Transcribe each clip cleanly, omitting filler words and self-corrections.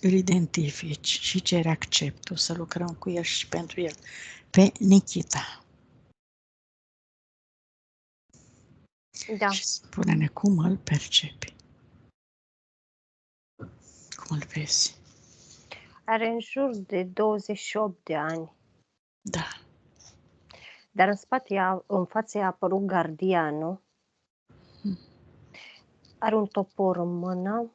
îl identifici și ceri acceptul să lucrăm cu el și pentru el. Pe Nikita. Da. Și spune-ne cum îl percepi. Cum îl vezi. Are în jur de 28 de ani. Da. Dar în față i-a apărut gardianul. Are un topor în mână.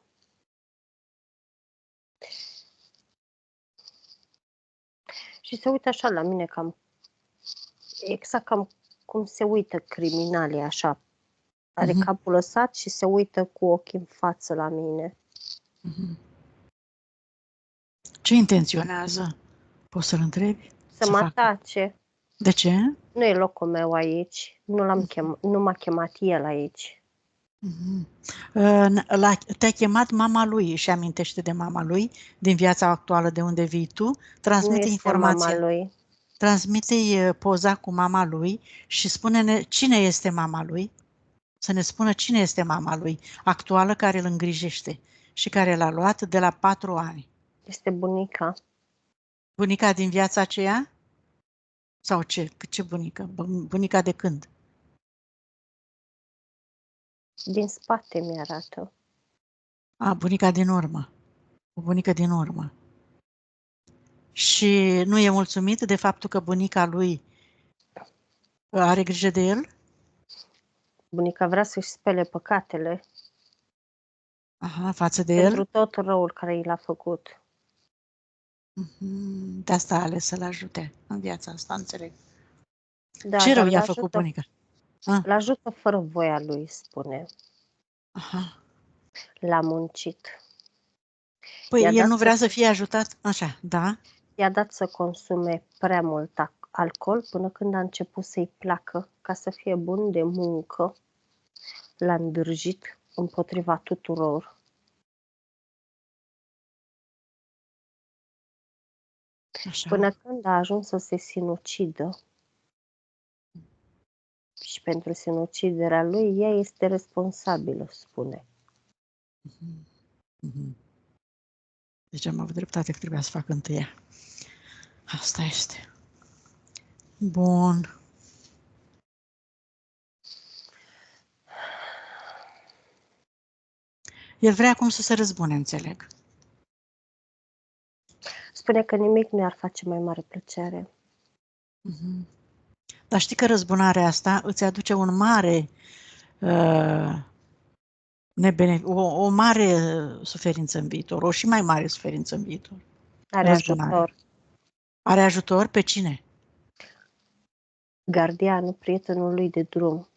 Și se uită așa la mine exact cam cum se uită criminalii așa. Are capul lăsat și se uită cu ochii în față la mine. Ce intenționează? Poți să-l întrebi? Să mă atace. De ce? Nu e locul meu aici. Nu m-a chemat el aici. Te-a chemat mama lui și amintește de mama lui din viața actuală de unde vii tu. Transmite informația. Mama lui. Transmite poza cu mama lui și spune-ne cine este mama lui. Să ne spună cine este mama lui actuală care îl îngrijește și care l-a luat de la 4 ani. Este bunica. Bunica din viața aceea? Sau ce? Ce bunică? Bunica de când? Din spate mi-arată. Bunica din urmă. O bunică din urmă. Și nu e mulțumit de faptul că bunica lui are grijă de el? Bunica vrea să-și spele păcatele. Față de pentru el? tot răul care i l-a făcut. De asta a ales să-l ajute în viața asta, înțeleg. Da, Ce rău i-a făcut bunica? L-ajută fără voia lui, spune. L-a muncit. Păi el nu vrea să fie ajutat? Așa, da. I-a dat să consume prea mult alcool până când a început să-i placă, ca să fie bun de muncă. L-a îndârjit împotriva tuturor. Așa. Până când a ajuns să se sinucidă. Și pentru sinuciderea lui, ea este responsabilă, spune. Deci am avut dreptate că trebuia să fac întâia. Asta este. Bun. El vrea acum să se răzbune, înțeleg. Spune că nimic nu i-ar face mai mare plăcere. Dar știi că răzbunarea asta îți aduce un mare o mare suferință în viitor, o și mai mare suferință în viitor. Are ajutor. Are ajutor pe cine? Gardianul, prietenul lui de drum.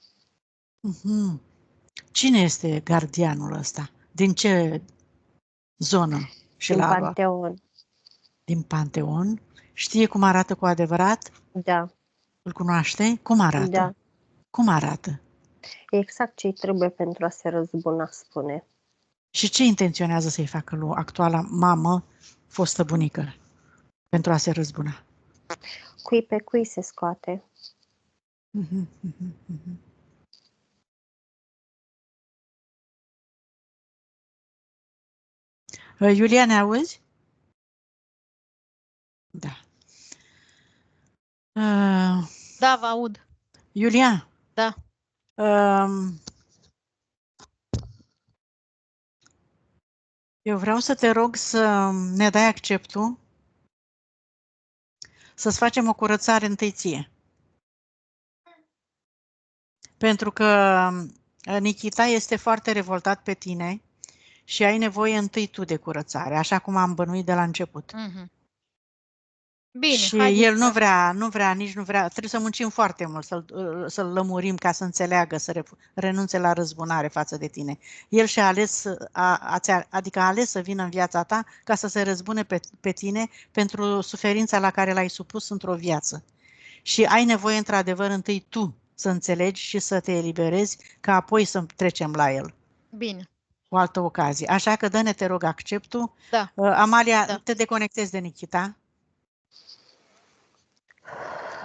Cine este gardianul ăsta? Din ce zonă? Din Panteon. Din Panteon? Știe cum arată cu adevărat? Da. Îl cunoaște? Cum arată? Da. Cum arată? Exact ce-i trebuie pentru a se răzbuna, spune. Și ce intenționează să-i facă lui actuala mamă, fostă bunică, pentru a se răzbuna? Cui pe cui se scoate. Iulia, ne auzi? Da. Da, vă aud. Iulia? Da. Eu vreau să te rog să ne dai acceptul să-ți facem o curățare întâi ție. Pentru că Nikita este foarte revoltat pe tine și ai nevoie întâi tu de curățare, așa cum am bănuit de la început. Bine, și el nu vrea, trebuie să muncim foarte mult, să-l lămurim ca să înțeleagă, să renunțe la răzbunare față de tine. El și-a ales, adică a ales să vină în viața ta ca să se răzbune pe tine pentru suferința la care l-ai supus într-o viață. Și ai nevoie, într-adevăr, întâi tu să înțelegi și să te eliberezi, ca apoi să trecem la el. Bine. O altă ocazie. Așa că dă-ne, te rog, acceptul. Da. Amalia, te deconectezi de Nikita.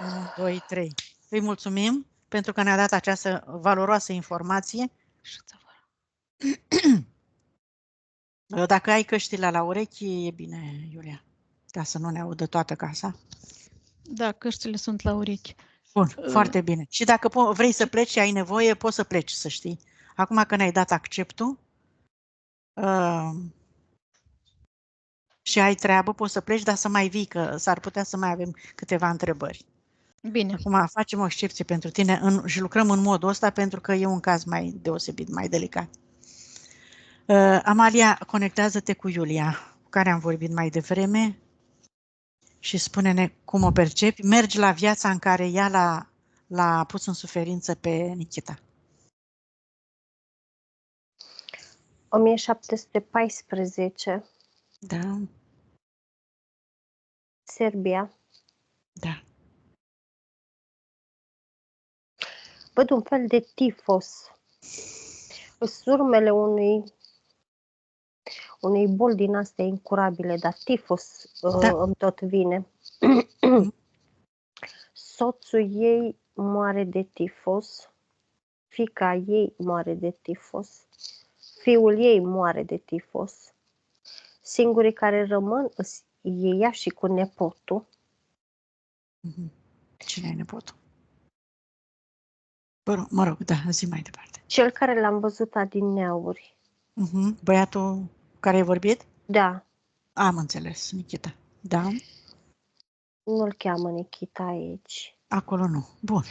1, 2, 3. Îi mulțumim pentru că ne-a dat această valoroasă informație. Dacă ai căștile la urechi, e bine, Iulia, ca să nu ne audă toată casa. Da, căștile sunt la urechi. Bun, foarte bine. Și dacă vrei să pleci și ai nevoie, poți să pleci, să știi. Acum că ne-ai dat acceptul și ai treabă, poți să pleci, dar să mai vii, că s-ar putea să mai avem câteva întrebări. Bine. Acum facem o excepție pentru tine și lucrăm în modul ăsta pentru că e un caz mai deosebit, mai delicat. Amalia, conectează-te cu Iulia, cu care am vorbit mai devreme și spune-ne cum o percepi. Mergi la viața în care ea l-a pus în suferință pe Nikita. 1714, Da, Serbia. da. Văd un fel de tifos. Sunt urmele unei boli din astea incurabile, dar tifos îmi tot vine. Soțul ei moare de tifos, fiica ei moare de tifos, fiul ei moare de tifos. Singurii care rămân e ea și cu nepotul. Cine e nepotul? Mă rog, da, zi mai departe. Cel care l-am văzut adineauri. Băiatul care ai vorbit? Da. Am înțeles, Nikita. Da? Nu-l cheamă Nikita aici. Acolo nu. Bun.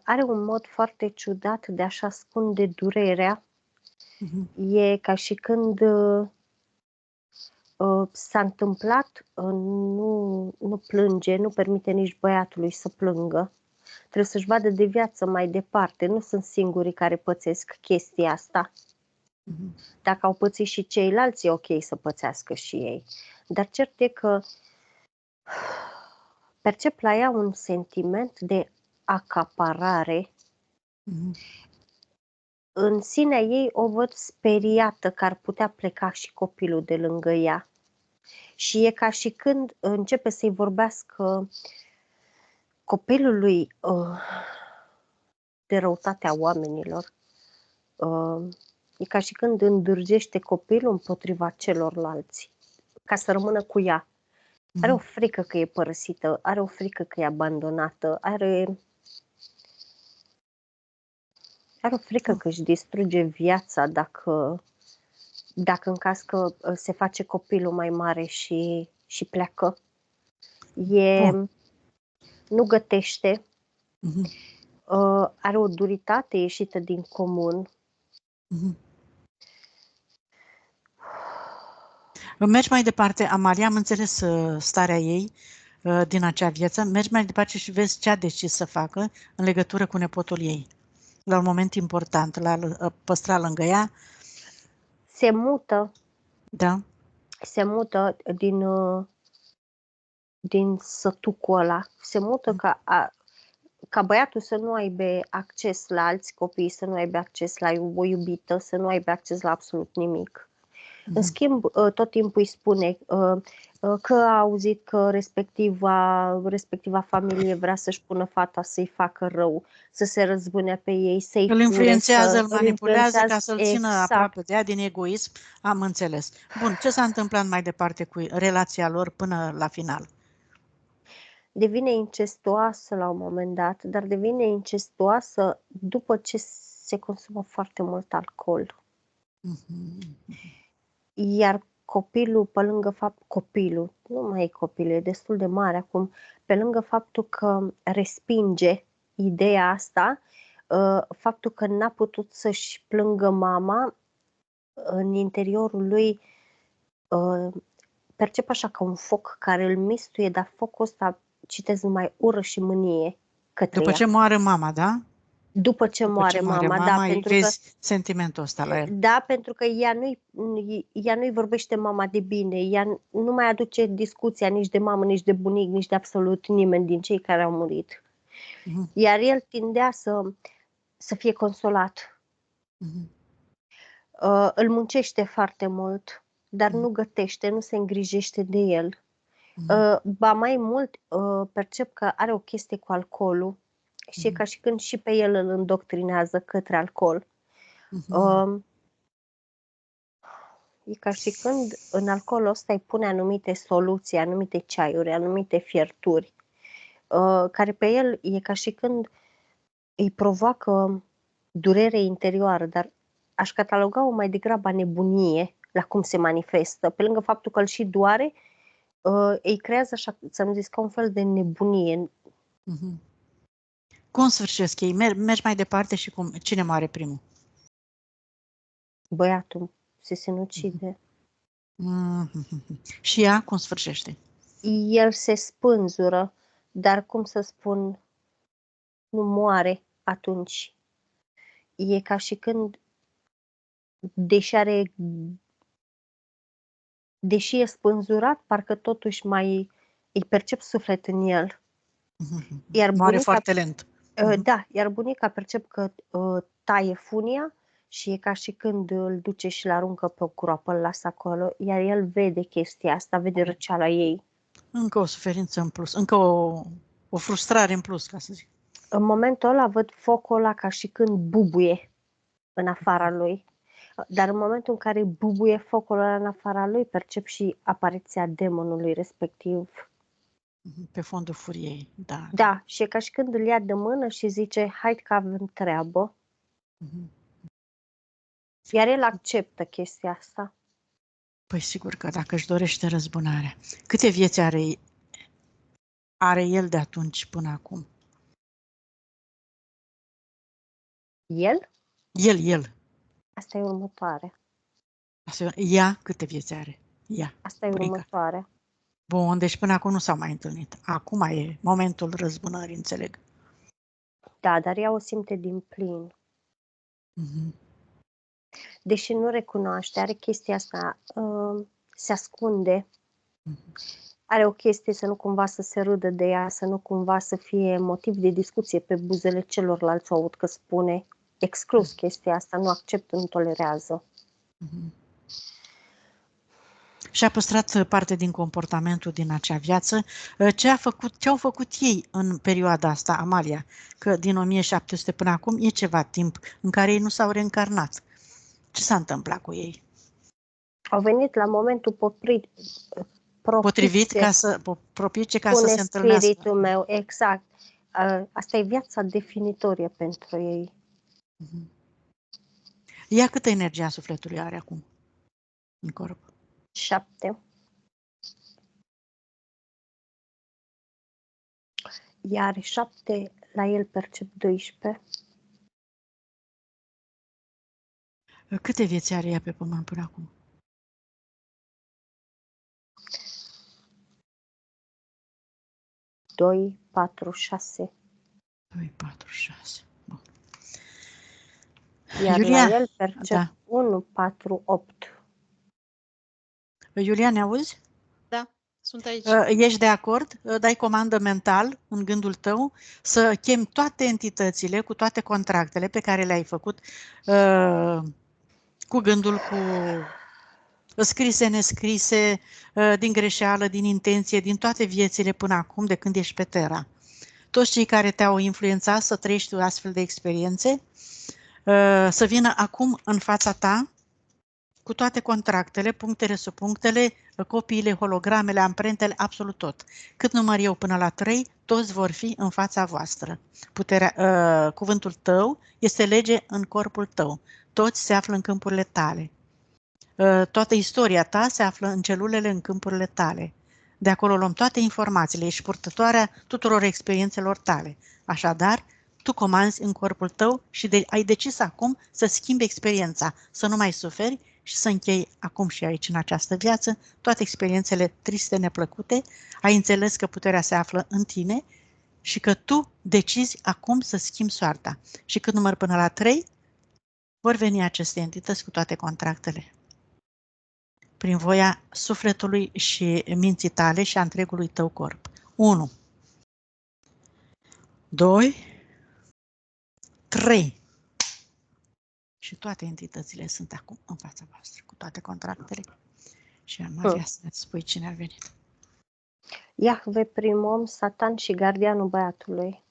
Are un mod foarte ciudat de a-și ascunde durerea. E ca și când s-a întâmplat, nu plânge, nu permite nici băiatului să plângă. Trebuie să-și vadă de viață mai departe. Nu sunt singurii care pățesc chestia asta. Dacă au pățit și ceilalți, e ok să pățească și ei. Dar cert e că percep la ea un sentiment de acaparare. În sinea ei o văd speriată că ar putea pleca și copilul de lângă ea. Și e ca și când începe să-i vorbească copilului de răutatea oamenilor. E ca și când îndârgește copilul împotriva celorlalți, ca să rămână cu ea. Are o frică că e părăsită, are o frică că e abandonată, are o frică că își distruge viața dacă în caz că se face copilul mai mare și pleacă. Nu gătește, are o duritate ieșită din comun. Mergi mai departe, Amalia, am înțeles starea ei din acea viață. Mergi mai departe și vezi ce a decis să facă în legătură cu nepotul ei. La un moment important, l-a păstrat lângă ea. Se mută. Da. Se mută din sătucul ăla. Se mută ca băiatul să nu aibă acces la alți copii, să nu aibă acces la o iubită, să nu aibă acces la absolut nimic. În schimb, tot timpul îi spune că a auzit că respectiva familie vrea să-și pună fata să-i facă rău, să se răzbune pe ei, să-i Îl influențează, îl manipulează influențează, ca să-l țină aproape de ea din egoism. Am înțeles. Bun, ce s-a întâmplat mai departe cu relația lor până la final? Devine incestuoasă la un moment dat, dar devine incestuoasă după ce se consumă foarte mult alcool. Iar copilul, pe lângă copilul, nu mai e copil, e destul de mare acum, pe lângă faptul că respinge ideea asta, faptul că n-a putut să-și plângă mama, în interiorul lui percep așa ca un foc care îl mistuie, dar focul ăsta, citez, numai ură și mânie către După ea. ce moare mama, da? După ce moare mama, da, pentru vezi sentimentul ăsta la el. Da, pentru că ea nu-i vorbește mama de bine, ea nu mai aduce discuția nici de mamă, nici de bunic, nici de absolut nimeni din cei care au murit. Iar el tindea să fie consolat. Îl muncește foarte mult, dar nu gătește, nu se îngrijește de el. Ba mai mult, percep că are o chestie cu alcoolul și e ca și când și pe el îl îndoctrinează către alcool. E ca și când în alcoolul ăsta îi pune anumite soluții, anumite ceaiuri, anumite fierturi, care pe el e ca și când îi provoacă durere interioară, dar aș cataloga-o mai degrabă a nebunie la cum se manifestă. Pe lângă faptul că îl și doare, îi creează, așa, să-mi zis, ca un fel de nebunie. Mhm. Cum sfârșesc ei? Mergi mai departe și cine moare primul? Băiatul se sinucide. Mhm. Și ea cum sfârșește? El se spânzură, dar cum să spun, nu moare atunci. E ca și când, deși e spânzurat, parcă totuși mai îi percep suflet în el. Iar Moare bunica, foarte lent. da, iar bunica percep că taie funia și e ca și când îl duce și îl aruncă pe o groapă, îl lasă acolo, iar el vede chestia asta, vede răceala ei. Încă o suferință în plus, încă o frustrare în plus, ca să zic. În momentul ăla văd focul ăla ca și când bubuie în afara lui. Dar în momentul în care bubuie focul ăla în afara lui, percep și apariția demonului respectiv. Pe fondul furiei, da. Da, și e ca și când îl ia de mână și zice, hai că avem treabă. Iar el acceptă chestia asta. Păi sigur că dacă își dorește răzbunarea. Câte vieți are el de atunci până acum? El? El. Asta e următoare. Ea câte vieți are? Ea, Asta e bunica. următoare. Bun, deci până acum nu s-au mai întâlnit. Acum e momentul răzbunării, înțeleg. Da, dar ea o simte din plin. Deși nu recunoaște, are chestia asta, se ascunde. Are o chestie să nu cumva să se râdă de ea, să nu cumva să fie motiv de discuție pe buzele celorlalți, o aud că spune. Exclus chestia asta, nu acceptă, nu tolerează. Și-a păstrat parte din comportamentul din acea viață. Ce au făcut ei în perioada asta, Amalia? Că din 1700 până acum e ceva timp în care ei nu s-au reîncarnat. Ce s-a întâmplat cu ei? Au venit la momentul Potrivit ca să se întâlnească. spiritul meu, exact. Asta e viața definitorie pentru ei. Ea câtă energie a sufletului are acum în corp? 7. Iar 7, la el percep 12. Câte vieți are ea pe pământ până acum? 2, 4, 6. 2, 4, 6. Bun. Iar Iulia, la el percep 1, 4, 8. Iulia, ne auzi? Da, sunt aici. Ești de acord? Dai comandă mental în gândul tău să chemi toate entitățile cu toate contractele pe care le-ai făcut cu gândul, cu scrise, nescrise, din greșeală, din intenție, din toate viețile până acum de când ești pe Terra. Toți cei care te-au influențat să trăiești o astfel de experiențe, să vină acum în fața ta cu toate contractele, punctele, subpunctele, copiile, hologramele, amprentele, absolut tot. Cât număr eu până la 3, toți vor fi în fața voastră. Cuvântul tău este lege în corpul tău. Toți se află în câmpurile tale. Toată istoria ta se află în celulele, în câmpurile tale. De acolo luăm toate informațiile, ești purtătoarea tuturor experiențelor tale. Așadar, tu comanzi în corpul tău și ai decis acum să schimbi experiența, să nu mai suferi și să închei acum și aici, în această viață, toate experiențele triste, neplăcute. Ai înțeles că puterea se află în tine și că tu decizi acum să schimbi soarta. Și când număr până la 3, vor veni aceste entități cu toate contractele. Prin voia sufletului și minții tale și a întregului tău corp. 1, 2, 3. Și toate entitățile sunt acum în fața voastră, cu toate contractele. Și Amalia, să-ți spui cine a venit. Iahve, prim om, Satan și gardianul băiatului.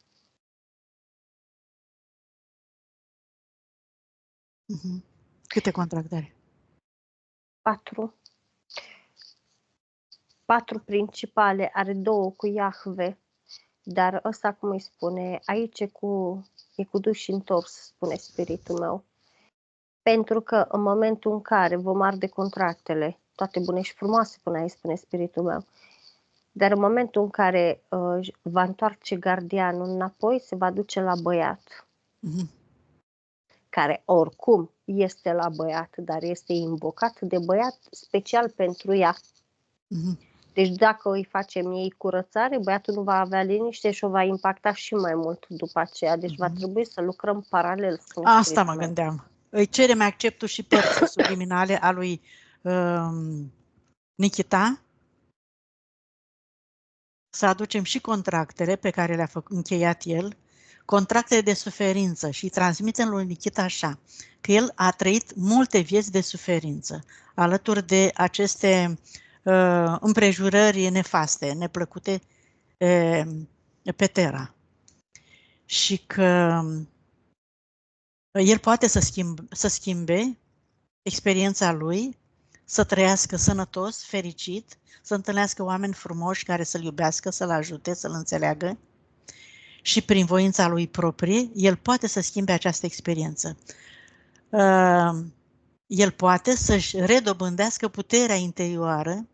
Câte contracte are? Patru principale, are 2 cu Iahve, dar ăsta cum îi spune, aici e cu duș întors, spune spiritul meu. Pentru că în momentul în care vom arde contractele, toate bune și frumoase până aici, spune spiritul meu, dar în momentul în care va întoarce gardianul înapoi, se va duce la băiat, care oricum este la băiat, dar este invocat de băiat special pentru ea. Deci dacă îi facem ei curățare, băiatul nu va avea liniște și o va impacta și mai mult după aceea. Deci va trebui să lucrăm paralel. Asta mă gândeam. Îi cerem acceptul și părții subliminale a lui Nikita, să aducem și contractele pe care le-a încheiat el, contractele de suferință, și transmitem lui Nikita așa, că el a trăit multe vieți de suferință, alături de aceste împrejurări nefaste, neplăcute pe Terra. Și că el poate să schimbe experiența lui, să trăiască sănătos, fericit, să întâlnească oameni frumoși care să-l iubească, să-l ajute, să-l înțeleagă, și prin voința lui proprie, el poate să schimbe această experiență. El poate să-și redobândească puterea interioară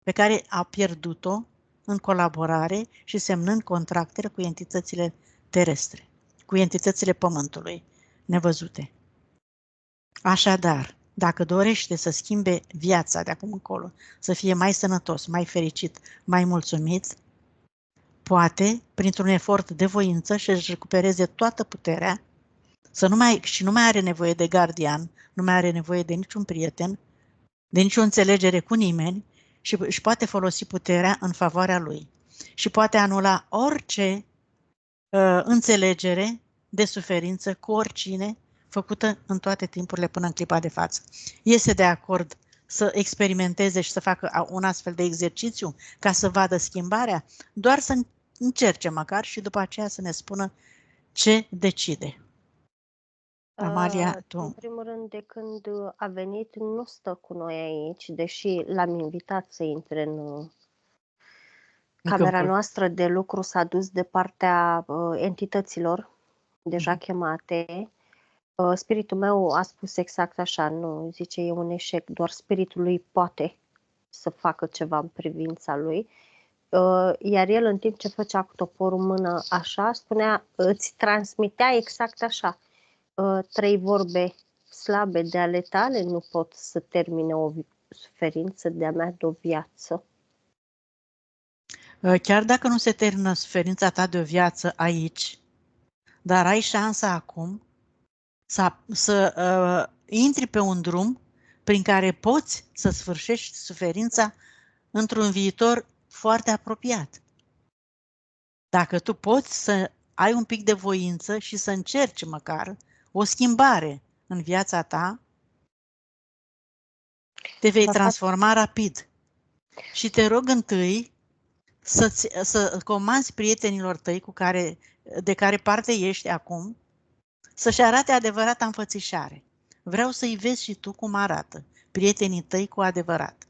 pe care a pierdut-o în colaborare și semnând contractele cu entitățile terestre, cu entitățile pământului nevăzute. Așadar, dacă dorește să schimbe viața de acum încolo, să fie mai sănătos, mai fericit, mai mulțumit, poate, printr-un efort de voință, să-și recupereze toată puterea, și nu mai are nevoie de gardian, nu mai are nevoie de niciun prieten, de nicio înțelegere cu nimeni, și își poate folosi puterea în favoarea lui. Și poate anula orice înțelegere de suferință cu oricine, făcută în toate timpurile până în clipa de față. Este de acord să experimenteze și să facă un astfel de exercițiu ca să vadă schimbarea? Doar să încerce măcar și după aceea să ne spună ce decide. Amalia, tu? În primul rând, de când a venit, nu stă cu noi aici, deși l-am invitat să intre în camera noastră de lucru, s-a dus de partea entităților deja chemate. Spiritul meu a spus exact așa, nu, zice, e un eșec, doar spiritul lui poate să facă ceva în privința lui. Iar el, în timp ce făcea cu toporul în mână așa, spunea, îți transmitea exact așa, 3 vorbe slabe de ale tale nu pot să termine o suferință de-a mea de o viață. Chiar dacă nu se termină suferința ta de o viață aici, dar ai șansa acum să intri pe un drum prin care poți să sfârșești suferința într-un viitor foarte apropiat. Dacă tu poți să ai un pic de voință și să încerci măcar o schimbare în viața ta, te vei transforma rapid. Și te rog întâi să comanzi prietenilor tăi de care parte ești acum, să-și arate adevărata înfățișare. Vreau să-i vezi și tu cum arată prietenii tăi cu adevărat.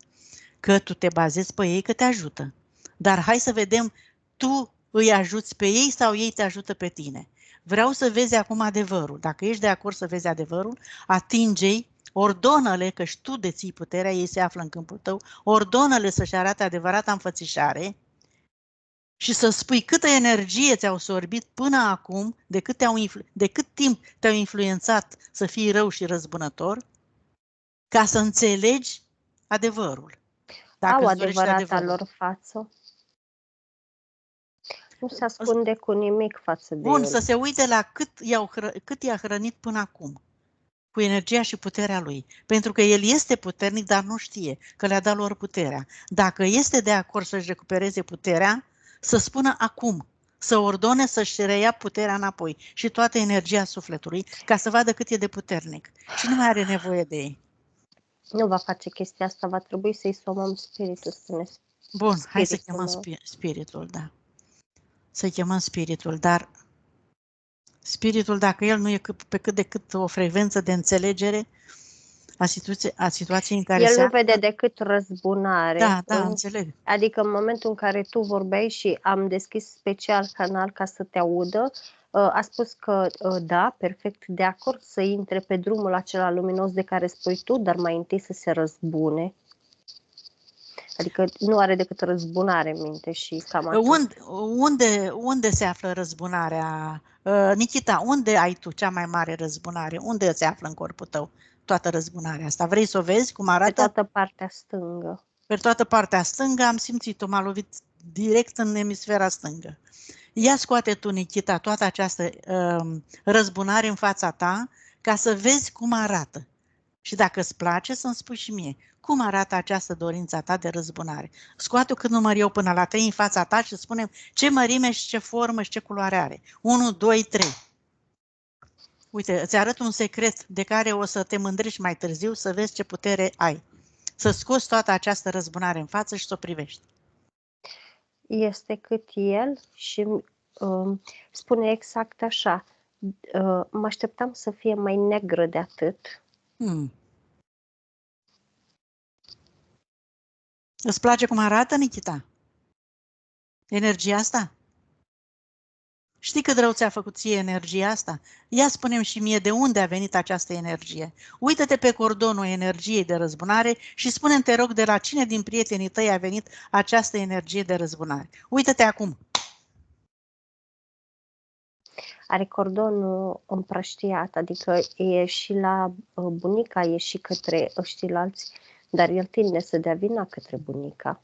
Că tu te bazezi pe ei, că te ajută. Dar hai să vedem, tu îi ajuți pe ei sau ei te ajută pe tine. Vreau să vezi acum adevărul. Dacă ești de acord să vezi adevărul, atinge-i, ordonă-le, că și tu deții puterea, ei se află în câmpul tău, ordonă-le să-și arate adevărata înfățișare și să spui câtă energie ți-au sorbit până acum, de cât timp te-au influențat să fii rău și răzbunător, ca să înțelegi adevărul. Au adevărata lor față. Nu se ascunde cu nimic față de Bun, el. să se uite la cât i-a hrănit până acum, cu energia și puterea lui. Pentru că el este puternic, dar nu știe că le-a dat lor puterea. Dacă este de acord să-și recupereze puterea, să spună acum, să ordone să-și reia puterea înapoi și toată energia sufletului, ca să vadă cât e de puternic. Și nu mai are nevoie de ei. Nu va face chestia asta, va trebui să-i somăm spiritul, spune. Bun, hai să chemăm spiritul, da. Să chemăm spiritul, dar spiritul, dacă el nu e pe cât de cât o frecvență de înțelegere, a situației în care El se nu află. vede decât răzbunare. Da, înțeleg. Adică în momentul în care tu vorbeai și am deschis special canal ca să te audă, a spus că da, perfect de acord să intre pe drumul acela luminos de care spui tu, dar mai întâi să se răzbune. Adică nu are decât răzbunare în minte și cam atât. Unde se află răzbunarea? Nikita, unde ai tu cea mai mare răzbunare? Unde se află în corpul tău toată răzbunarea asta? Vrei să o vezi cum arată? Pe toată partea stângă. Pe toată partea stângă am simțit-o, m-a lovit direct în emisfera stângă. Ia scoate tu, Nikita, toată această răzbunare în fața ta ca să vezi cum arată. Și dacă îți place, să-mi spui și mie. Cum arată această dorință ta de răzbunare? Scoate-o cât număr eu până la 3 în fața ta și spunem ce mărime și ce formă și ce culoare are. 1, 2, 3. Uite, îți arăt un secret de care o să te mândrești mai târziu să vezi ce putere ai. Să scoți toată această răzbunare în față și să o privești. Este cât el și spune exact așa. Mă așteptam să fie mai negră de atât. Îți place cum arată, Nikita? Energia asta? Știi cât rău ți-a făcut ție energia asta? Ia spune-mi și mie de unde a venit această energie. Uită-te pe cordonul energiei de răzbunare și spune-mi, te rog, de la cine din prietenii tăi a venit această energie de răzbunare. Uită-te acum. Are cordonul împrăștiat, adică e și la bunica, e și către ăștilalți, dar el tinde să dea vina către bunica.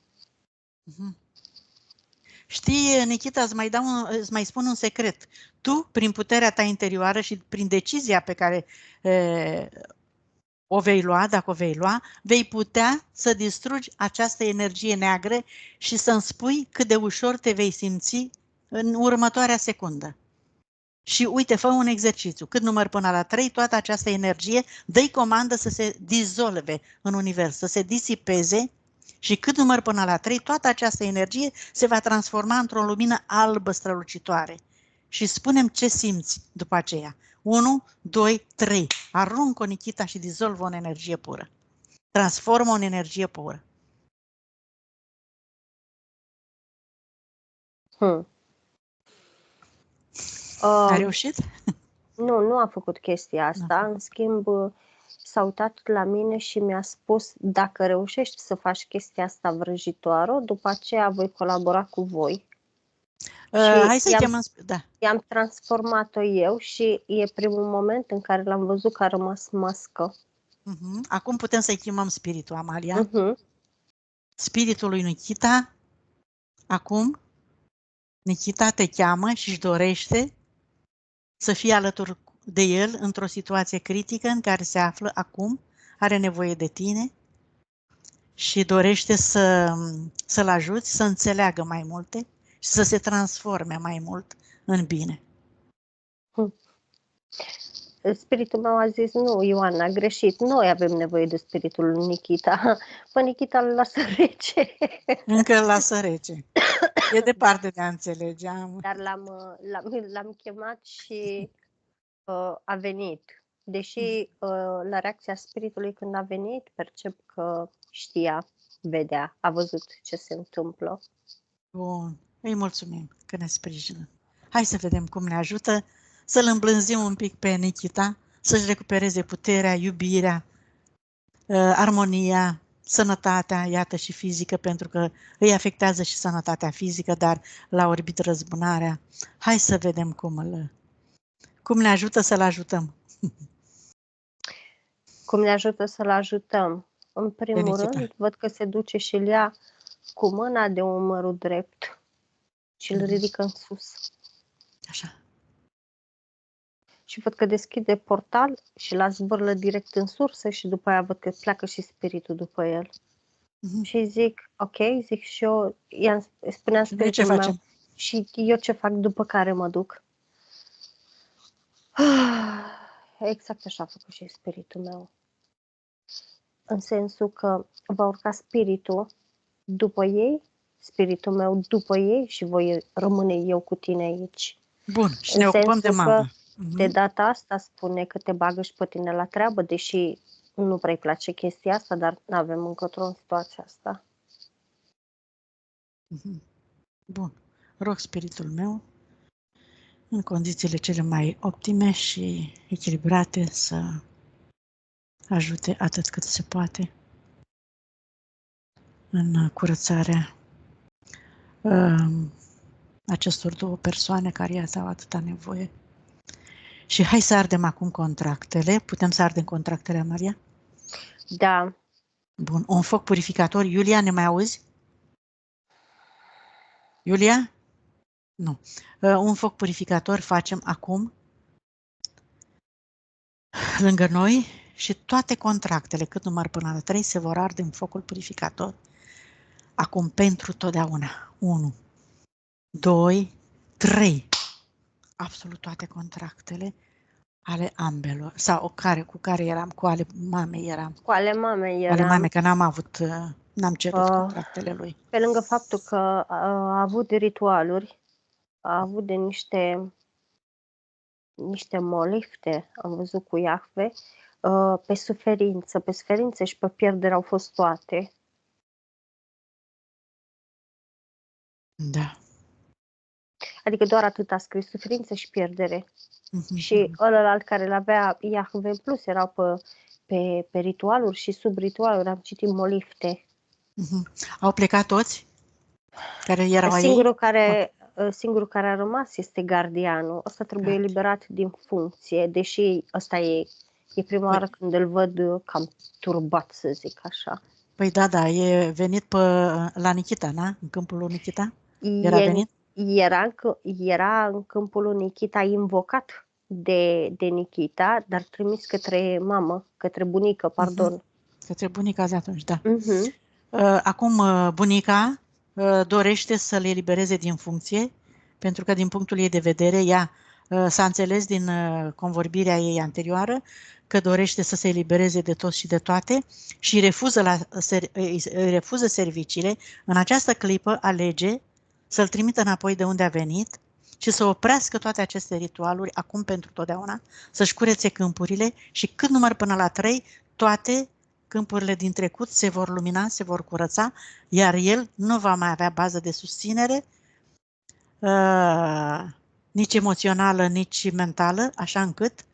Știi, Nikita, îți mai spun un secret. Tu, prin puterea ta interioară și prin decizia pe care o vei lua, dacă o vei lua, vei putea să distrugi această energie neagră și să-mi spui cât de ușor te vei simți în următoarea secundă. Și uite, fă un exercițiu. Cât număr până la 3, toată această energie, dă-i comandă să se dizolve în univers, să se disipeze și cât număr până la 3, toată această energie se va transforma într-o lumină albă strălucitoare. Și spune-mi ce simți după aceea. 1, 2, 3. Aruncă-o, Nikita, și dizolvă în energie pură. Transformă în energie pură. A reușit? Nu a făcut chestia asta. În schimb, s-a uitat la mine și mi-a spus, dacă reușești să faci chestia asta vrăjitoară, după aceea voi colabora cu voi. Hai să-i chemăm. Da. I-am transformat-o eu și e primul moment în care l-am văzut că a rămas mască. Acum putem să-i chemăm spiritul, Amalia. Spiritul lui Nikita. Acum Nikita te cheamă și își dorește să fie alături de el într-o situație critică în care se află acum, are nevoie de tine și dorește să-l ajuți să înțeleagă mai multe și să se transforme mai mult în bine. Spiritul meu a zis, nu, Ioana, a greșit. Noi avem nevoie de spiritul lui Nikita. Păi Nikita îl lasă rece. Încă îl lasă rece. E departe de a înțelege. Dar l-am chemat și a venit. Deși la reacția spiritului când a venit, percep că știa, vedea, a văzut ce se întâmplă. Bun, îi mulțumim că ne sprijină. Hai să vedem cum ne ajută să-l îmblânzim un pic pe Nikita, să-și recupereze puterea, iubirea, armonia, sănătatea, iată, și fizică, pentru că îi afectează și sănătatea fizică, dar l-a orbit răzbunarea. Hai să vedem cum ne ajută să-l ajutăm. Cum ne ajută să-l ajutăm? În primul rând, văd că se duce și îl ia cu mâna de umărul drept și îl ridică în sus. Așa. Și văd că deschide portal și l-a zvârlă direct în sursă și după aia văd că pleacă și spiritul după el. Și zic, ok, zic și eu, spuneam spiritul meu, și eu ce fac după care mă duc? Exact așa a făcut și spiritul meu. În sensul că va urca spiritul după ei, spiritul meu după ei și voi rămâne eu cu tine aici. Bun, și în ne ocupăm de mama. De data asta spune că te bagă și pe tine la treabă, deși nu prea-i place chestia asta, dar nu avem încotro în situația asta. Bun. Rog spiritul meu, în condițiile cele mai optime și echilibrate, să ajute atât cât se poate în curățarea acestor două persoane care iată au atâta nevoie. Și hai să ardem acum contractele. Putem să ardem contractele, Maria? Da. Bun. Un foc purificator. Iulia, ne mai auzi? Iulia? Nu. Un foc purificator facem acum lângă noi și toate contractele, cât număr până la 3, se vor arde în focul purificator. Acum pentru totdeauna. 1, 2, 3. Absolut toate contractele ale ambelor. Sau cu care eram, cu ale mamei eram. Cu ale mamei eram. Ale mamei, că n-am cerut contractele lui. Pe lângă faptul că a avut de ritualuri, a avut de niște molifte, am văzut cu Iahve, pe suferință și pe pierdere au fost toate. Da. Adică doar atât a scris, suferință și pierdere. Și ălălalt care l-avea Iahve în plus erau pe ritualuri și sub ritualuri, am citit molifte. Au plecat toți? Care erau Singurul care a rămas este gardianul. Ăsta trebuie eliberat din funcție, deși ăsta e prima oară când îl văd cam turbat, să zic așa. Păi da, e venit la Nikita, na? În câmpul lui Nikita? Era venit? Era în câmpul lui Nikita, invocat de Nikita, dar trimis către mamă, către bunică, pardon. Către bunica de atunci, da. Acum bunica dorește să le elibereze din funcție, pentru că din punctul ei de vedere, ea s-a înțeles din convorbirea ei anterioară că dorește să se elibereze de toți și de toate și refuză serviciile. În această clipă alege să-l trimită înapoi de unde a venit și să oprească toate aceste ritualuri acum pentru totdeauna, să-și curețe câmpurile și cât număr până la 3, toate câmpurile din trecut se vor lumina, se vor curăța, iar el nu va mai avea bază de susținere nici emoțională, nici mentală, așa încât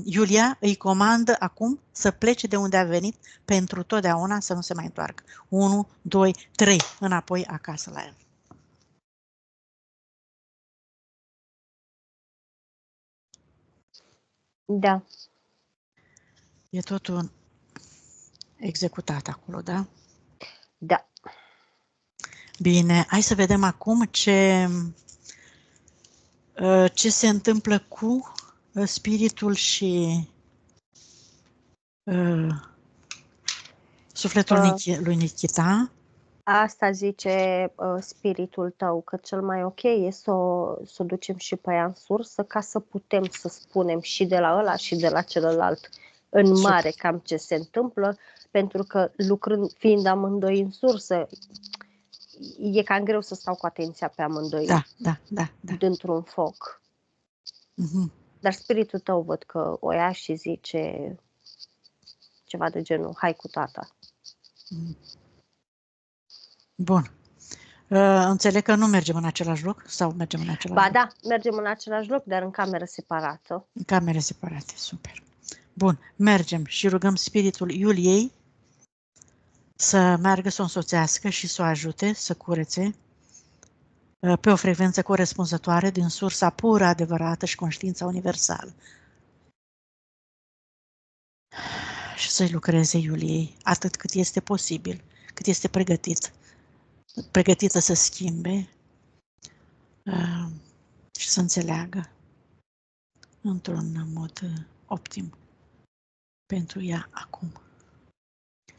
Iulia îi comandă acum să plece de unde a venit pentru totdeauna, să nu se mai întoarcă. 1, 2, 3, înapoi acasă la el. Da. E totul executat acolo, da? Da. Bine, hai să vedem acum ce se întâmplă cu spiritul și sufletul lui Nikita. Asta zice spiritul tău, că cel mai ok e să o ducem și pe ea în sursă, ca să putem să spunem și de la ăla și de la celălalt în mare cam ce se întâmplă, pentru că fiind amândoi în sursă, e cam greu să stau cu atenția pe amândoi. Da. Dintr-un foc. Dar spiritul tău văd că o ia și zice ceva de genul, hai cu tata. Bun. Înțeleg că nu mergem în același loc sau mergem în același loc? Ba da, mergem în același loc, dar în cameră separată. În camere separate, super. Bun, mergem și rugăm spiritul Iuliei să meargă să o însoțească și să o ajute să curețe pe o frecvență corespunzătoare din sursa pură, adevărată și conștiința universală. Și să-i lucreze Iuliei atât cât este posibil, cât este pregătită să schimbe și să înțeleagă într-un mod optim pentru ea acum.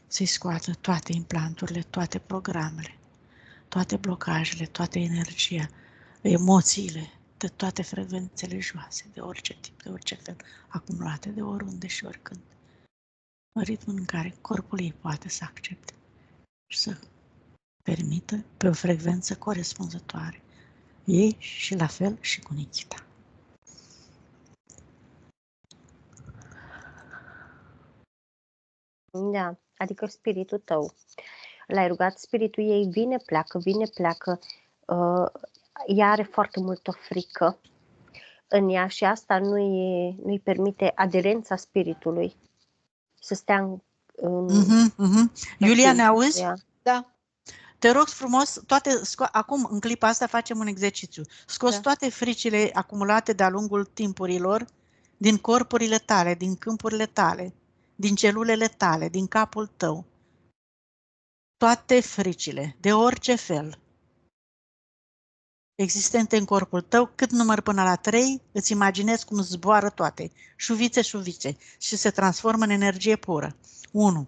Să-i scoată toate implanturile, toate programele, toate blocajele, toată energia, emoțiile, de toate frecvențele joase, de orice tip, de orice fel, acumulate de oriunde și oricând, în ritmul în care corpul ei poate să accepte și să permită pe o frecvență corespunzătoare ei și la fel și cu Nikita. Da, adică spiritul tău. L-ai rugat, spiritul ei vine, pleacă. Ea are foarte multă frică în ea și asta nu-i permite aderența spiritului să stea în Iulia, ne auzi? ea. Da. Te rog frumos, acum, în clipa asta, facem un exercițiu. Scoți Da. toate fricile acumulate de-a lungul timpurilor din corpurile tale, din câmpurile tale, din celulele tale, din capul tău. Toate fricile, de orice fel, existente în corpul tău, cât număr până la 3, îți imaginezi cum zboară toate, șuvițe, și se transformă în energie pură. 1,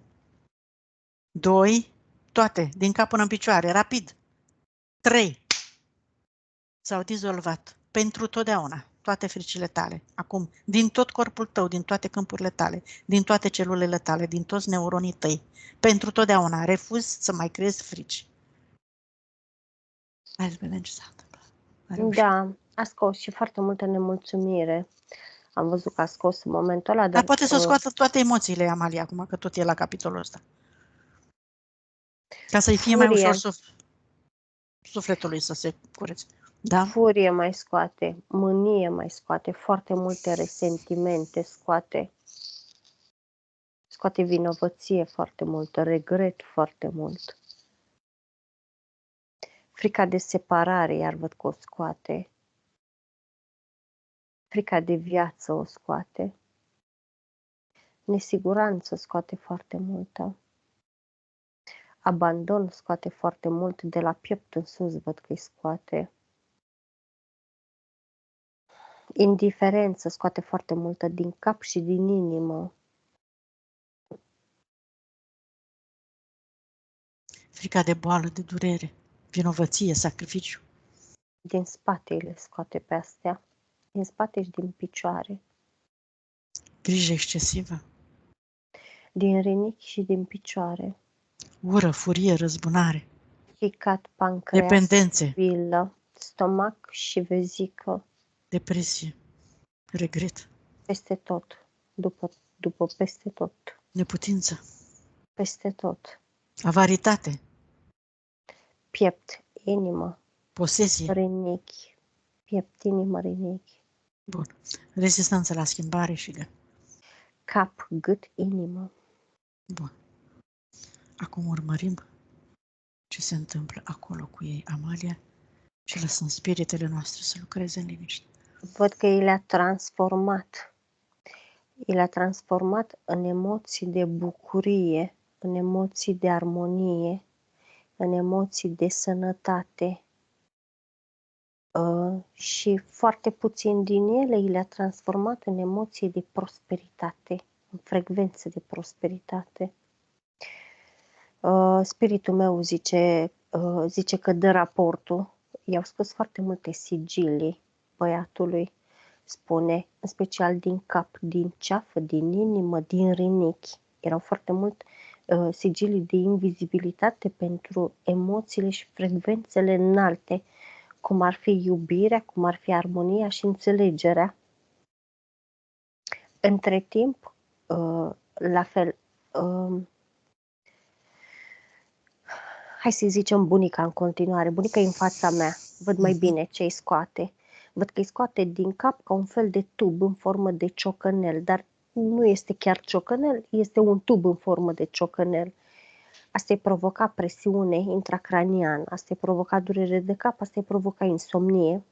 2, toate, din cap până în picioare, rapid. 3, s-au dizolvat pentru totdeauna toate fricile tale. Acum, din tot corpul tău, din toate câmpurile tale, din toate celulele tale, din toți neuronii tăi, pentru totdeauna, refuzi să mai crezi frici. Hai să vedem ce s-a întâmplat. Da, a scos și foarte multă nemulțumire. Am văzut că a scos în momentul ăla, Dar poate să scoată toate emoțiile, Amalia, acum, că tot e la capitolul ăsta. Ca să-i fie mai ușor sufletului să se curețe. Da? Furie mai scoate, mânie mai scoate, foarte multe resentimente scoate. Scoate vinovăție foarte multă, regret foarte mult. Frica de separare, iar văd că o scoate. Frica de viață o scoate. Nesiguranță scoate foarte multă. Abandon scoate foarte mult, de la piept în sus văd că îi scoate. Indiferență scoate foarte multă din cap și din inimă. Frica de boală, de durere, vinovăție, sacrificiu. Din spate le scoate pe astea. Din spate și din picioare. Grijă excesivă. Din rinichi și din picioare. Ură, furie, răzbunare. Ficat, pancreas, Dependențe. vilă, stomac și vezică. Depresie. Regret. Peste tot. După peste tot. Neputință. Peste tot. Avaritate. Piept, inimă, Posesie. rinichi. Piept, inimă, rinichi. Bun. Rezistență la schimbare și Cap, gât, inimă. Bun. Acum urmărim ce se întâmplă acolo cu ei, Amalia, și lăsăm spiritele noastre să lucreze în liniște. Văd că i le-a transformat. I le-a transformat în emoții de bucurie, în emoții de armonie, în emoții de sănătate. Și foarte puțin din ele i le-a transformat în emoții de prosperitate, în frecvențe de prosperitate. Spiritul meu zice că dă raportul. I-au scos foarte multe sigilii băiatului, spune, în special din cap, din ceafă, din inimă, din rinichi. Erau foarte mult sigilii de invizibilitate pentru emoțiile și frecvențele înalte, cum ar fi iubirea, cum ar fi armonia și înțelegerea. Între timp, la fel, hai să zicem bunica în continuare, bunica e în fața mea, văd mai bine ce îi scoate. Văd că îi scoate din cap ca un fel de tub în formă de ciocănel, dar nu este chiar ciocănel, este un tub în formă de ciocănel. Asta îi provoca presiune intracraniană, asta îi provoca durere de cap, asta îi provoca insomnie.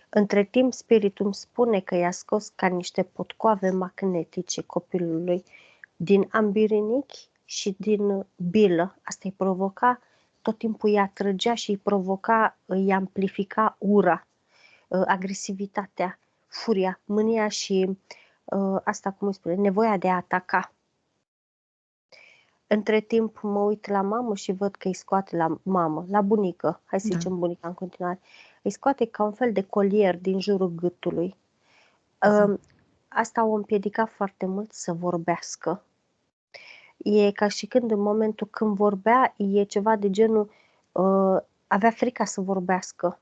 Între timp, spiritul îmi spune că i-a scos ca niște potcoave magnetice copilului din ambii rinichi și din bilă. Asta îi provoca, tot timpul îi atrăgea și îi provoca, îi amplifica ura, agresivitatea, furia, mânia și asta, cum îi spune, nevoia de a ataca. Între timp mă uit la mamă și văd că îi scoate la mamă, la bunică, hai să zicem bunica în continuare, îi scoate ca un fel de colier din jurul gâtului. Asta o împiedica foarte mult să vorbească. E ca și când în momentul când vorbea, e ceva de genul, avea frica să vorbească.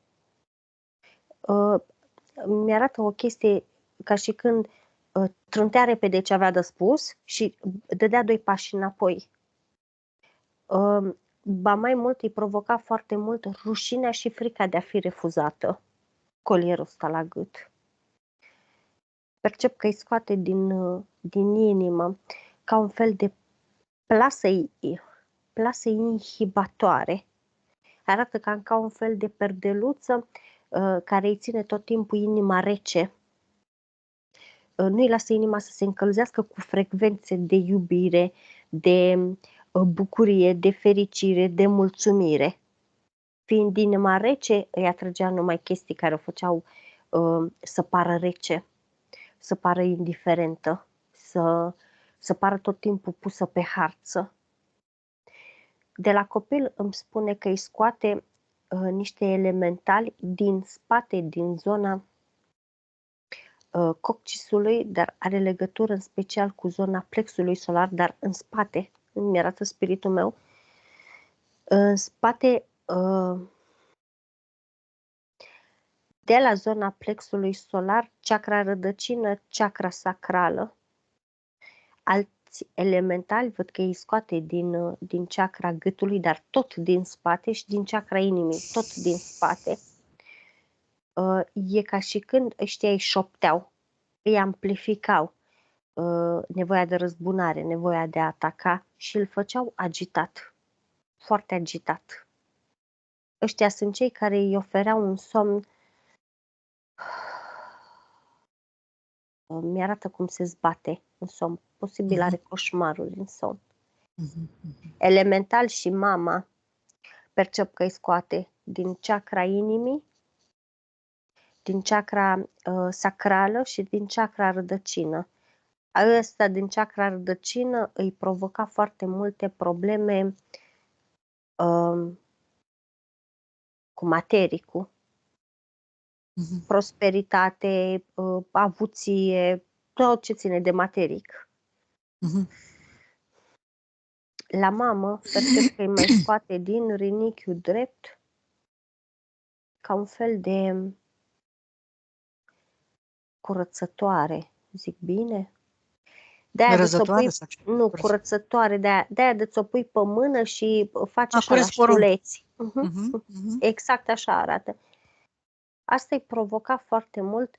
Mi-arată o chestie ca și când trântea repede ce avea de spus și dădea 2 pași înapoi. Ba mai mult, îi provoca foarte mult rușinea și frica de a fi refuzată. Colierul ăsta la gât. Percep că îi scoate din inimă ca un fel de plasă inhibatoare. Arată ca un fel de perdeluță care îi ține tot timpul inima rece. Nu îi lasă inima să se încălzească cu frecvențe de iubire, de bucurie, de fericire, de mulțumire. Fiind inima rece, îi atrăgea numai chestii care o făceau să pară rece, să pară indiferentă, să pară tot timpul pusă pe harță. De la copil îmi spune că îi scoate niște elementali din spate, din zona coccisului, dar are legătură în special cu zona plexului solar, dar în spate, îmi arată spiritul meu, în spate, de la zona plexului solar, chakra rădăcină, chakra sacrală. Alți elementali văd că îi scoate din chakra gâtului, dar tot din spate, și din chakra inimii, tot din spate. E ca și când ăștia îi șopteau, îi amplificau nevoia de răzbunare, nevoia de a ataca și îl făceau agitat, foarte agitat. Ăștia sunt cei care îi ofereau un somn. Mi-arată cum se zbate în somn. Posibil are coșmaruri în somn. Elemental și mama percep că îi scoate din chakra inimii, din chakra sacrală și din chakra rădăcină. Ăsta din chakra rădăcină îi provoca foarte multe probleme cu matericul. Prosperitate, avuție, tot ce ține de materic. La mamă percep că îi mai scoate din rinichiul drept ca un fel de curățătoare, zic bine? De-aia de ți-o pui, nu, curățătoare, de-aia de ți-o pui pe mână și faci așa la șuleți. Exact așa arată. Asta îi provoca foarte mult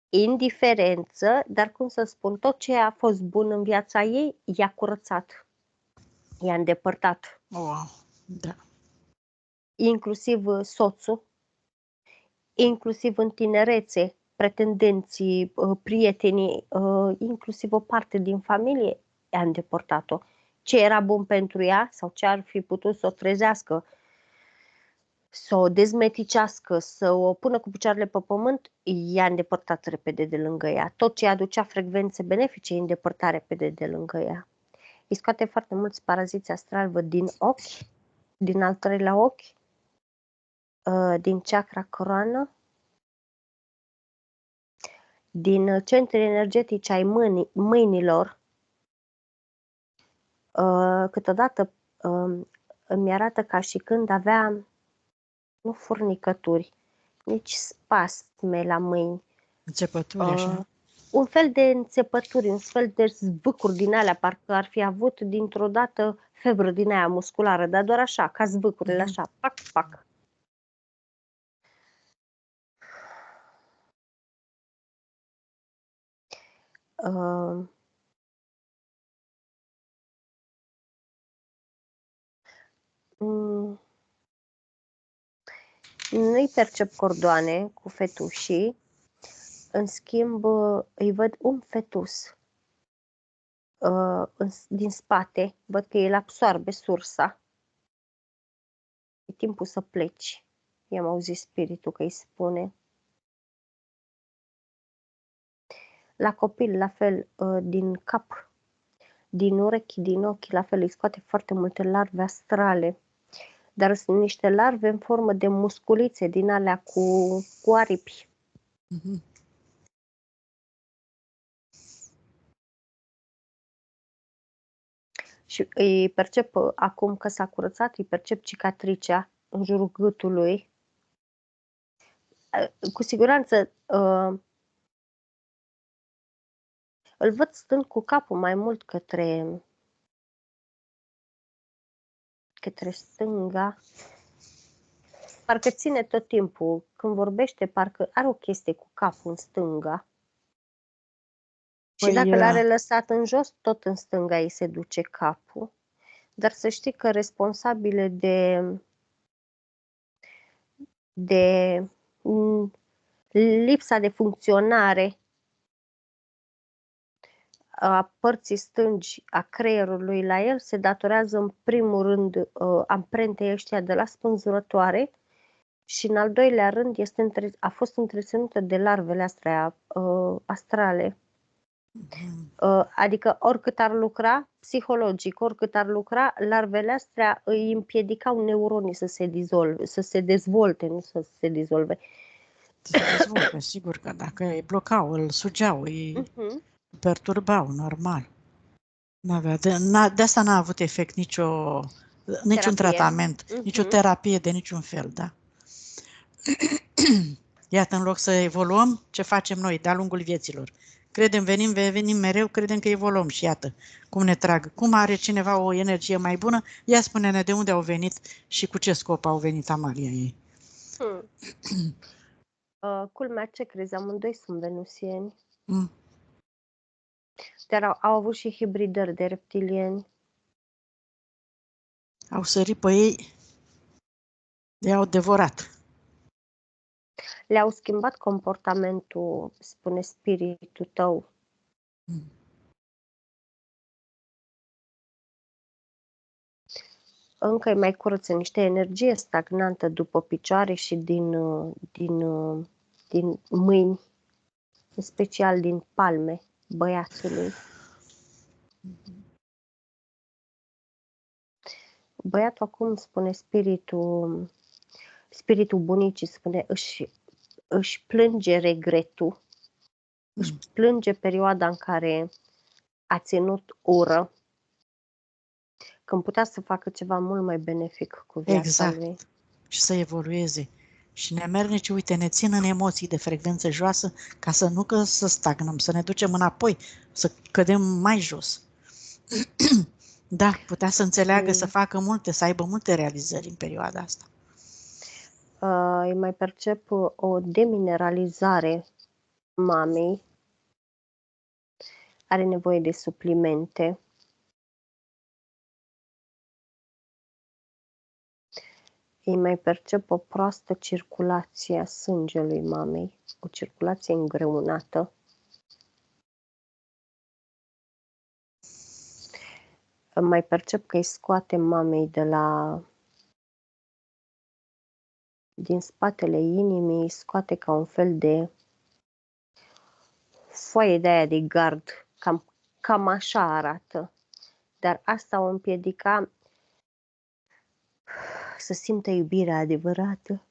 indiferență, dar cum să spun, tot ce a fost bun în viața ei, i-a curățat, i-a îndepărtat. Wow, da. Inclusiv soțul, inclusiv în tinerețe, pretendenții, prietenii, inclusiv o parte din familie, i-a îndepărtat-o. Ce era bun pentru ea sau ce ar fi putut să o trezească, să o dezmeticească, să o pună cu picioarele pe pământ, i-a îndepărtat repede de lângă ea. Tot ce aducea frecvențe benefice, i-a îndepărtat repede de lângă ea. Îi scoate foarte mulți paraziți astral, văd, din ochi, din al treilea ochi, din chakra coroană, din centri energetici ai mâinilor. Câteodată îmi arată ca și când avea, nu furnicături, nici spasme la mâini. Înțepături, așa. Un fel de înțepături, un fel de zvâcuri din alea, parcă ar fi avut dintr-o dată febră din aia musculară, dar doar așa, ca zvâcurile, așa, pac, pac. Nu-i percep cordoane cu fetușii, în schimb îi văd un fetus din spate, văd că el absorbe sursa. E timpul să pleci. I-am auzit spiritul că îi spune. La copil, la fel, din cap, din urechi, din ochi, la fel, îi scoate foarte multe larve astrale. Dar sunt niște larve în formă de musculițe din alea cu aripi. Și îi percep, acum că s-a curățat, îi percep cicatricea în jurul gâtului. Cu siguranță Îl văd stând cu capul mai mult către stânga. Parcă ține tot timpul. Când vorbește, parcă are o chestie cu capul în stânga. Și Păi, dacă l-are lăsat în jos, tot în stânga îi se duce capul. Dar să știi că responsabile de lipsa de funcționare a părții stângi a creierului la el se datorează în primul rând amprentei ăștia de la spânzurătoare și în al doilea rând a fost întreținută de larvele astea astrale. Adică oricât ar lucra, psihologic, oricât ar lucra, larvele astea îi împiedicau neuronii să se dezvolte, nu să se dizolve. Să se dezvolte, sigur că dacă îi blocau, îl sugeau, îi perturbau, normal. De asta n-a avut efect niciun tratament, nicio terapie de niciun fel, da. Iată, în loc să evoluăm, ce facem noi de-a lungul vieților? Venim mereu, credem că evoluăm și iată cum ne trag. Cum are cineva o energie mai bună, ia spune-ne de unde au venit și cu ce scop au venit, Amalia, ei. Culmea, ce crezi? Amândoi sunt venusieni. Dar au avut și hibridări de reptilieni. Au sărit pe ei, i-au devorat. Le-au schimbat comportamentul, spune spiritul tău. Încă îi mai curăță niște energie stagnantă după picioare și din mâini, în special din palme băiatului. Băiatul acum, spune spiritul bunicii, spune, își plânge regretul, își plânge perioada în care a ținut ură, când putea să facă ceva mult mai benefic cu viața lui. Și să evolueze. Și nemernicii, uite, ne țin în emoții de frecvență joasă ca să stagnăm, să ne ducem înapoi, să cădem mai jos. Da, putea să înțeleagă, să facă multe, să aibă multe realizări în perioada asta. Îi mai percep o demineralizare mamei. Are nevoie de suplimente. Îi mai percep o proastă circulație a sângelui mamei, o circulație îngreunată. Mai percep că îi scoate mamei din spatele inimii, îi scoate ca un fel de foaie de aia de gard, cam așa arată. Dar asta o împiedica să simtă iubirea adevărată.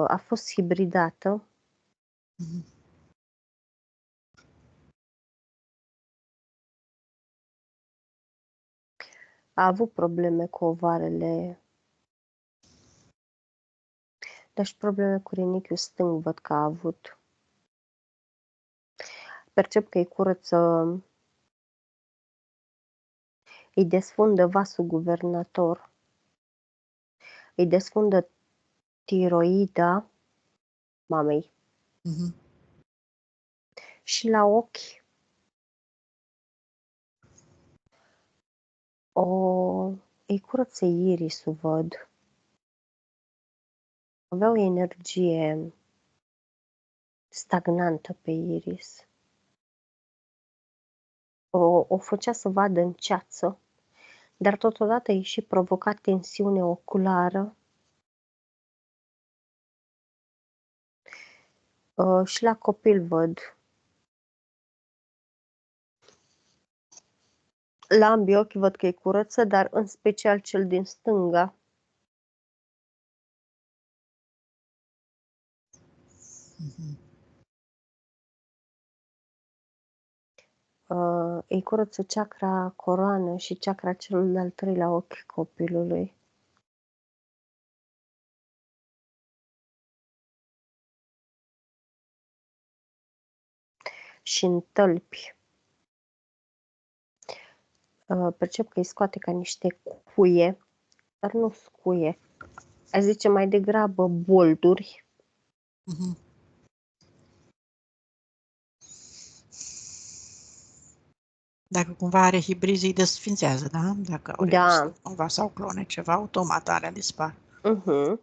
A fost hibridată. A avut probleme cu ovarele, dar și probleme cu rinichiul stâng văd că a avut. Percep că îi curăță, îi desfundă vasul guvernator, îi desfundă tiroida mamei. Și la ochi îi curăță irisul, văd. Avea o energie stagnantă pe iris. O făcea să vadă în ceață, dar totodată îi și provoca tensiune oculară. Și la copil văd. La ambii ochi văd că îi curăță, dar în special cel din stânga. Îi curăță chakra coroană și chakra celul de-al treilea ochi copilului. Și în tălpi. Percep că îi scoate ca niște cuie, dar nu scuie. Aș zice mai degrabă bolduri. Mhm. Dacă cumva are hibrizi, îi desfințează, da? Dacă au Da. rezistat cumva sau clone, ceva, automat alea dispar. Uh-huh.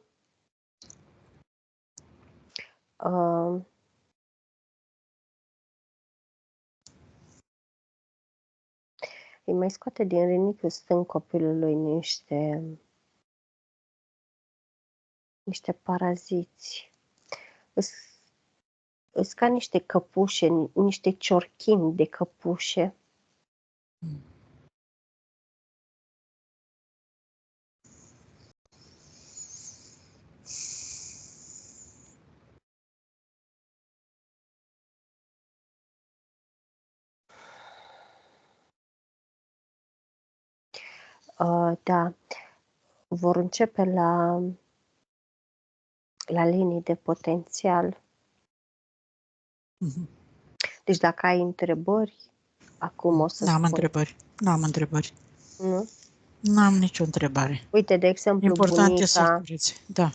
Îi mai scoate din rinichiul stâng copilului niște paraziți. Îs ca niște căpușe, niște ciorchini de căpușe. Da, vor începe la linii de potențial. Mhm. Deci dacă ai întrebări, acum o să N-am spun. întrebări. N-am întrebări. Nu? N-am nicio întrebare. Uite, de exemplu, Important e să-l bunica cureți. Da.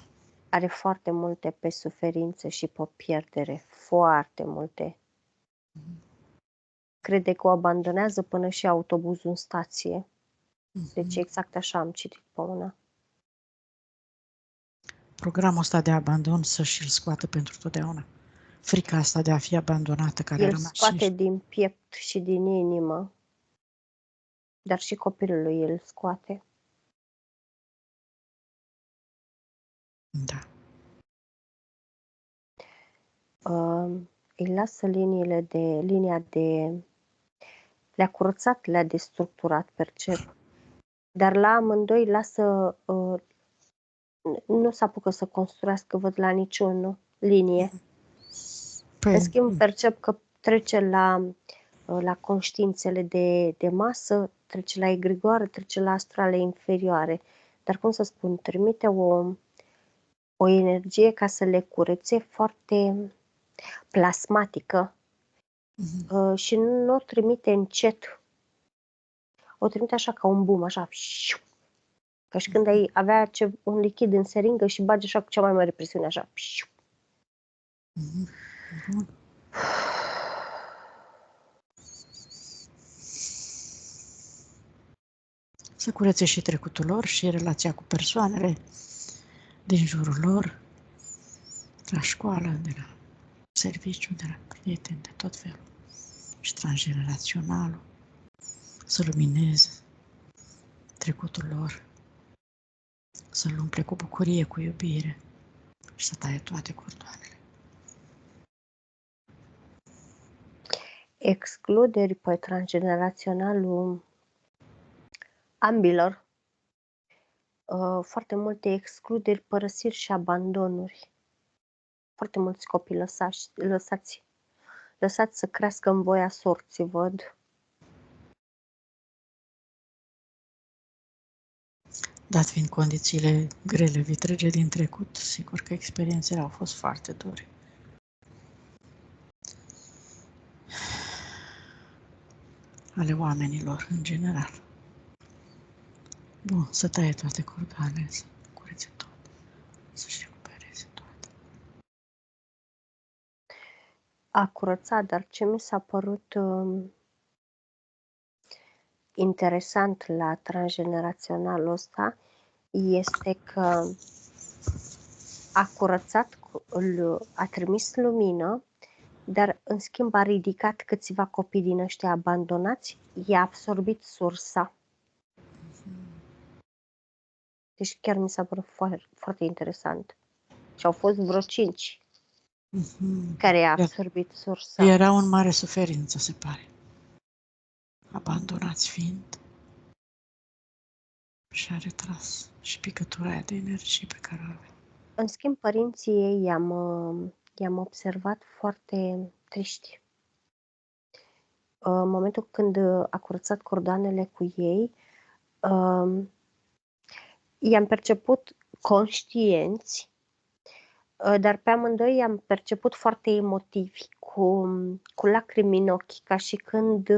are foarte multe pe suferință și pe pierdere. Foarte multe. Crede că o abandonează până și autobuzul în stație. Deci exact așa am citit pe una. Programul ăsta de abandon să și-l scoată pentru totdeauna. Frica asta de a fi abandonată care a El rămas scoate și... din piept și din inimă, dar și copilului el scoate. Da. Îi lasă linia de... Le-a curățat, le-a destructurat, percep. Dar la amândoi lasă... nu se apucă să construiască, văd, la niciun linie. Păi, În schimb, percep că trece la conștiințele de masă, trece la egrigoare, trece la astrale inferioare. Dar, cum să spun, trimite o energie ca să le curețe foarte plasmatică și nu o trimite încet. O trimite așa ca un boom, așa, ca și când ai avea un lichid în seringă și bagi așa cu cea mai mare presiune, așa. să curețe și trecutul lor și relația cu persoanele din jurul lor, la școală, de la serviciu, de la prieteni, de tot felul. Și transgeneraționalul, să lumineze trecutul lor, să-l umple cu bucurie, cu iubire și să taie toate cordoanele. Excluderi pe transgeneraționalul ambilor, foarte multe excluderi, părăsiri și abandonuri. Foarte mulți copii lăsați să crească în voia sorții, văd. Dat fiind condițiile grele, vitrege din trecut, sigur că experiențele au fost foarte dure. Ale oamenilor, în general. Bun, să taie toate cordoanele, să curețe tot, să-și recupereze toate. A curățat, dar ce mi s-a părut interesant la transgeneraționalul ăsta este că a curățat, a trimis lumină, dar în schimb a ridicat câțiva copii din ăștia abandonați, i-a absorbit sursa. Deci chiar mi s-a părut foarte, foarte interesant. Și au fost vreo 5 care i-a absorbit sursa. Erau în mare suferință, se pare. Abandonați fiind și a retras și picătura aia de energie pe care o avea. În schimb, părinții ei i-am observat foarte triști. în momentul când a curățat cordoanele cu ei, i-am perceput conștienți, dar pe amândoi i-am perceput foarte emotivi, cu lacrimi în ochi, ca și când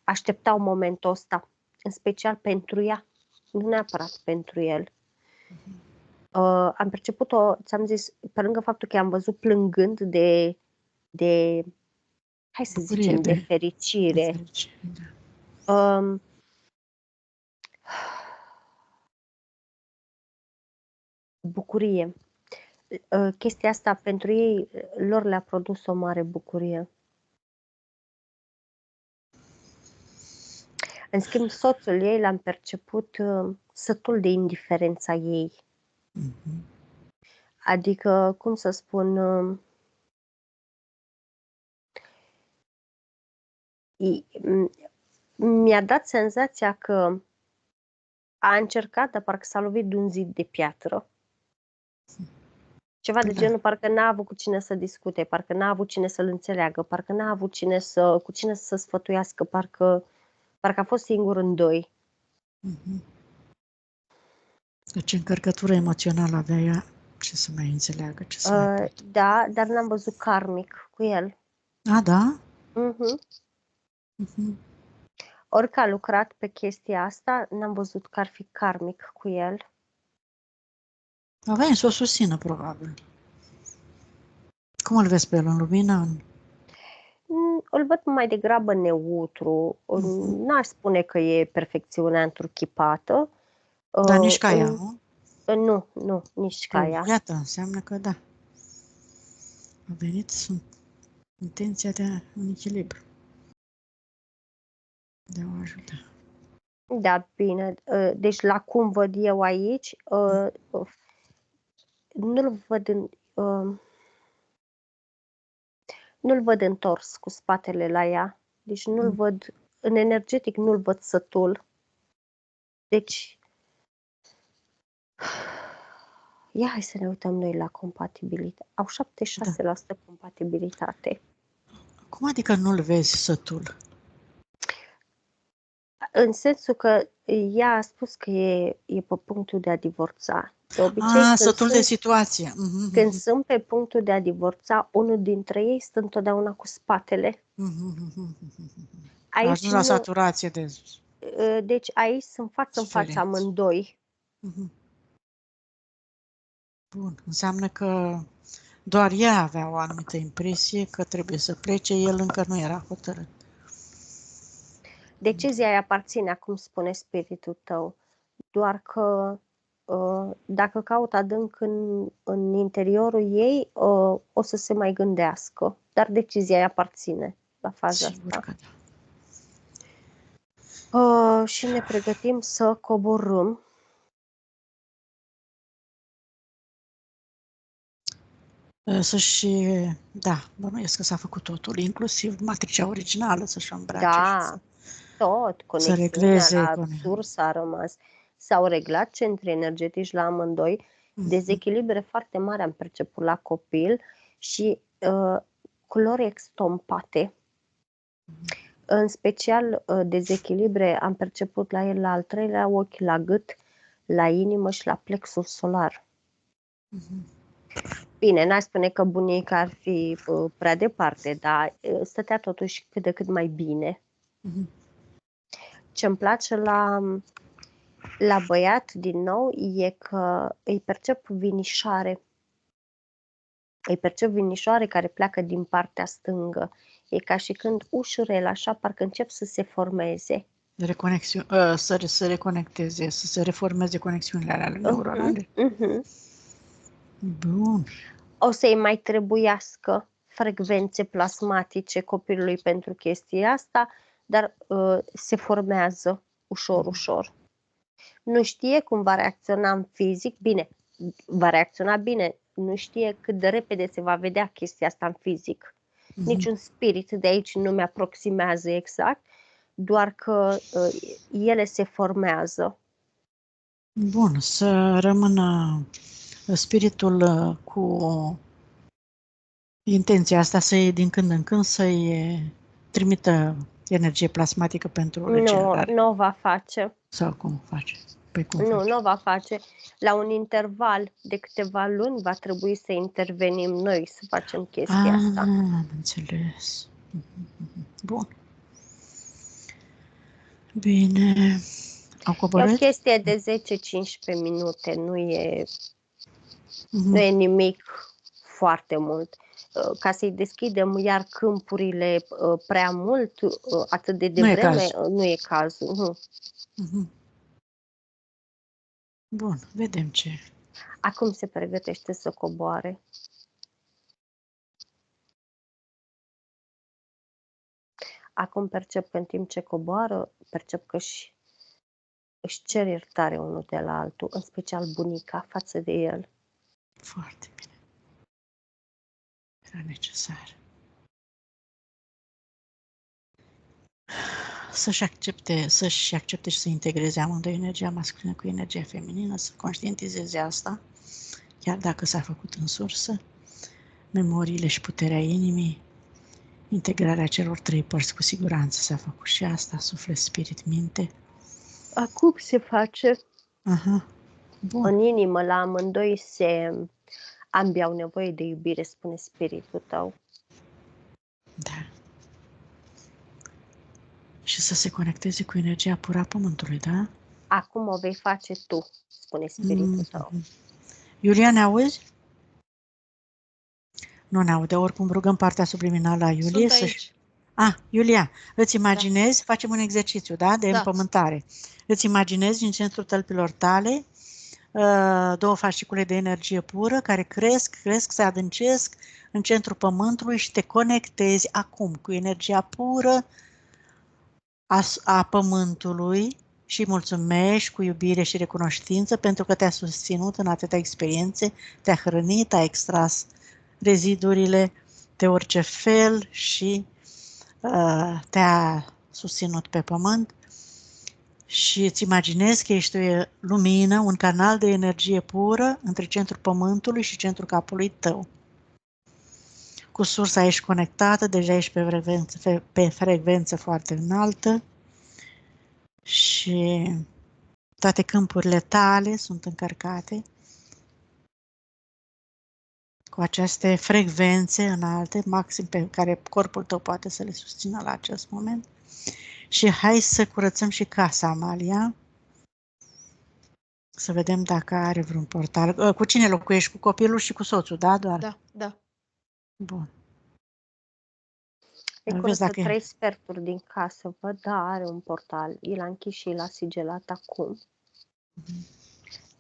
așteptau momentul ăsta, în special pentru ea, nu neapărat pentru el. Am perceput-o, ți-am zis, pe lângă faptul că i-am văzut plângând de hai să Bucurie, zicem, de de fericire. fericire, da. Bucurie. Chestia asta pentru ei, lor le-a produs o mare bucurie. În schimb, soțul ei l-am perceput sătul de indiferența ei. Adică, cum să spun, mi-a dat senzația că a încercat, dar parcă s-a lovit de un zid de piatră. Ceva de genul, parcă n-a avut cu cine să discute, parcă n-a avut cine să-l înțeleagă, parcă n-a avut cu cine să sfătuiască, parcă a fost singur în doi. Ce încărcătură emoțională avea ea, ce să mai înțeleagă, ce să mai poată. Da, dar n-am văzut karmic cu el. A, da? Orică a lucrat pe chestia asta, n-am văzut că ar fi karmic cu el. Avea să o susțină, probabil. Cum îl vezi pe el, în lumină? Îl văd mai degrabă neutru. N-aș spune că e perfecțiunea întruchipată. Dar nici ca ea, nu? Nu, nici ca ea. Iată, înseamnă că da. A venit intenția de un echilibru. De a o ajuta. Da, bine. Deci la cum văd eu aici, nu-l văd întors cu spatele la ea. Deci nu-l văd, în energetic nu-l văd sătul. Deci, hai să ne uităm noi la compatibilitate. Au 76% compatibilitate. Cum adică nu-l vezi sătul? În sensul că ea a spus că e pe punctul de a divorța. De obicei, sătul de situație. Când sunt pe punctul de a divorța, unul dintre ei stă întotdeauna cu spatele. A ajuns la saturație de... Deci aici sunt față în față amândoi. Bun, înseamnă că doar ea avea o anumită impresie că trebuie să plece, el încă nu era hotărât. Decizia îi aparține, acum spune spiritul tău, doar că dacă caut adânc în interiorul ei, o să se mai gândească, dar decizia îi aparține la faza Sigur asta. Că da. Și ne pregătim să coborâm. Bănuiesc că s-a făcut totul, inclusiv matricea originală să-și îmbrace. Da, tot, conexiunea la sursă a rămas. S-au reglat centri energetici la amândoi, dezechilibre foarte mari am perceput la copil și culori extompate. În special dezechilibre am perceput la el la al treilea ochi, la gât, la inimă și la plexul solar. Bine, n-aș spune că bunica ar fi prea departe, dar stătea totuși cât de cât mai bine. Ce-mi place la băiat, din nou, e că îi percep vinișoare. Îi percep vinișoare care pleacă din partea stângă. E ca și când ușurel, așa, parcă încep să se formeze. Să se reconecteze, să se reformeze conexiunile alea neuronale. Bun. O să-i mai trebuiască frecvențe plasmatice copilului pentru chestia asta, dar se formează ușor. Nu știe cum va reacționa în fizic. Bine, va reacționa bine. Nu știe cât de repede se va vedea chestia asta în fizic. Niciun spirit de aici nu mi-aproximează exact, doar că ele se formează. Bun, să rămână spiritul cu intenția asta din când în când să-i trimită energie plasmatică pentru Nu, regenerare. nu o va face. Sau cum face? Păi cum Nu, face? nu o va face. La un interval de câteva luni va trebui să intervenim noi să facem chestia asta. Am înțeles. Bun. Bine. Au E o coborât? chestie de 10-15 minute, nu e nimic foarte mult. Ca să-i deschidem iar câmpurile prea mult, atât de Nu e devreme, cazul. nu e cazul. Nu. Bun, vedem ce. Acum se pregătește să coboare. Acum percep că în timp ce coboară, percep că își cer iertare unul de la altul, în special bunica față de el. Foarte bine. Era necesar. Să-și accepte și să integreze amândoi energia masculină cu energia feminină, să conștientizeze asta, chiar dacă s-a făcut în sursă, memoriile și puterea inimii, integrarea celor trei părți cu siguranță s-a făcut și asta, suflet, spirit, minte. Acum se face. Aha. Bun. În inimă, la amândoi ambii au nevoie de iubire, spune spiritul tău. Da. Și să se conecteze cu energia pură a pământului, da? Acum o vei face tu, spune spiritul tău. Iulia, ne auzi? Nu ne aude, oricum rugăm partea subliminală a Iulie. Sunt aici. Iulia, îți imaginezi, facem un exercițiu, da? De împământare. Îți imaginezi în centrul tălpilor tale două fascicule de energie pură care cresc, se adâncesc în centrul pământului și te conectezi acum cu energia pură a pământului și mulțumești cu iubire și recunoștință pentru că te-a susținut în atâtea experiențe, te-a hrănit, a extras rezidurile de orice fel și te-a susținut pe pământ și îți imaginezi că ești o lumină, un canal de energie pură între centrul pământului și centrul capului tău. Cu sursa ești conectată, deja ești pe frecvență foarte înaltă și toate câmpurile tale sunt încărcate cu aceste frecvențe înalte, maxim pe care corpul tău poate să le susțină la acest moment. Și hai să curățăm și casa, Amalia. Să vedem dacă are vreun portal. Cu cine locuiești? Cu copilul și cu soțul, da? Doar? Da. Bun. E Vezi curăță dacă 3 sferturi din casă, văd, da, are un portal. El a închis și l-a sigilat acum.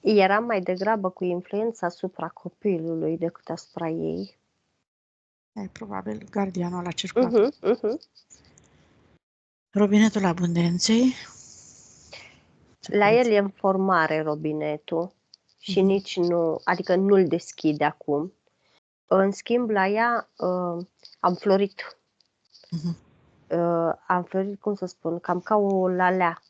Era mai degrabă cu influența asupra copilului decât asupra ei. probabil gardianul a circulat. Robinetul abundenței. La el e în formare robinetul și nici nu, adică nu-l deschide acum. În schimb, la ea am florit. Am florit, cum să spun, cam ca o lalea.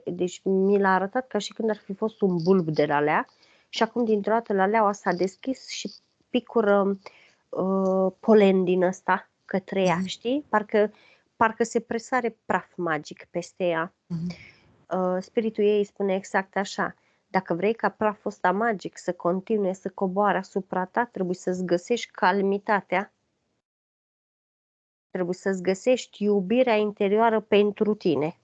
Deci mi l-a arătat ca și când ar fi fost un bulb de lalea și acum dintr-o dată laleaua s-a deschis și picură polen din ăsta către ea, știi? Parcă se presare praf magic peste ea. Spiritul ei spune exact așa: dacă vrei ca praful ăsta magic să continue să coboare asupra ta, trebuie să-ți găsești calmitatea, trebuie să-ți găsești iubirea interioară pentru tine.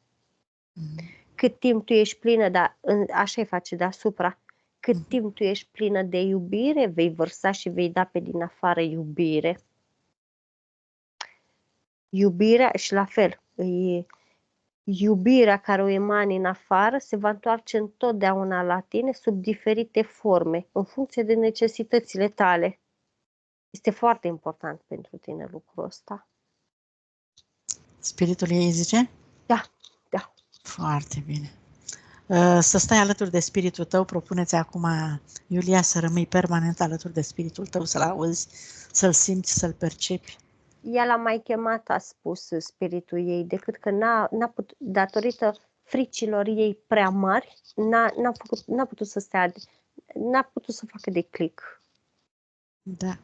Cât timp tu ești plină, așa îi face deasupra, cât timp tu ești plină de iubire, vei vărsa și vei da pe din afară iubire. Iubirea, și la fel, iubirea care o emani în afară se va întoarce întotdeauna la tine sub diferite forme, în funcție de necesitățile tale. Este foarte important pentru tine lucrul ăsta. Spiritul ei zice? Da. Foarte bine. Să stai alături de spiritul tău, propuneți acum, Iulia, să rămâi permanent alături de spiritul tău, să-l auzi, să-l simți, să-l percepi. Ea l-a mai chemat, a spus spiritul ei, decât că n-a putut, datorită fricilor ei prea mari, n-a putut să stea, n-a putut să facă de click. Da.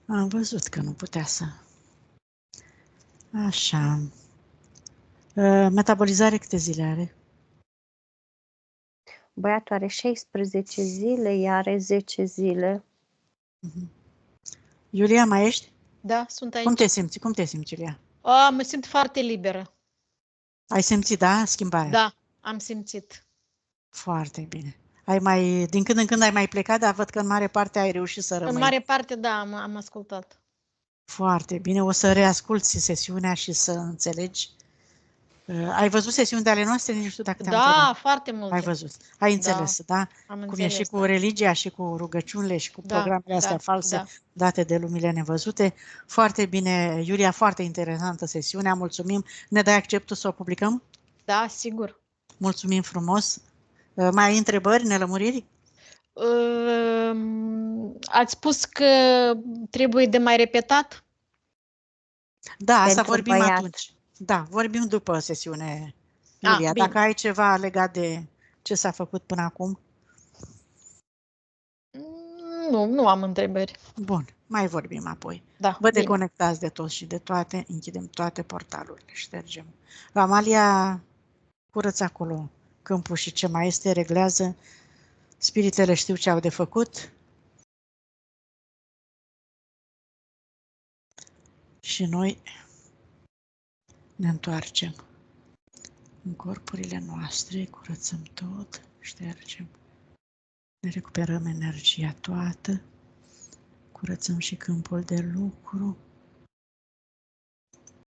Am văzut că nu putea să. Așa. Metabolizare câte zile are? Băiatul are 16 zile, ea are 10 zile. Iulia, mai ești? Da, sunt aici. Cum te simți? Cum te simți, Iulia? Mă simt foarte liberă. Ai simțit, da, schimbarea? Da, am simțit. Foarte bine. Din când în când ai mai plecat, dar văd că în mare parte ai reușit să rămâi. În mare parte, da, am ascultat. Foarte bine. O să reasculți sesiunea și să înțelegi. Ai văzut sesiuni de ale noastre? Nici nu știu dacă te-am Da, întrebat. foarte multe. Ai văzut. Ai înțeles, da? Am Cum înțeles, e și cu da. religia și cu rugăciunile și cu Da, programele astea da, false da. date de lumile nevăzute. Foarte bine, Iulia, foarte interesantă sesiunea. Mulțumim. Ne dai acceptul să o publicăm? Da, sigur. Mulțumim frumos. Mai ai întrebări, nelămuriri? Ați spus că trebuie de mai repetat? Da, asta Pentru vorbim băiat. atunci. Da, vorbim după sesiune, Iulia. Bine. Dacă ai ceva legat de ce s-a făcut până acum. Nu am întrebări. Bun, mai vorbim apoi. Da, Vă bine. deconectați de toți și de toate, închidem toate portalurile, ștergem. Amalia, curăță acolo câmpul și ce mai este, reglează. Spiritele știu ce au de făcut. Și noi ne întoarcem în corpurile noastre, curățăm tot, ștergem. Ne recuperăm energia toată, curățăm și câmpul de lucru,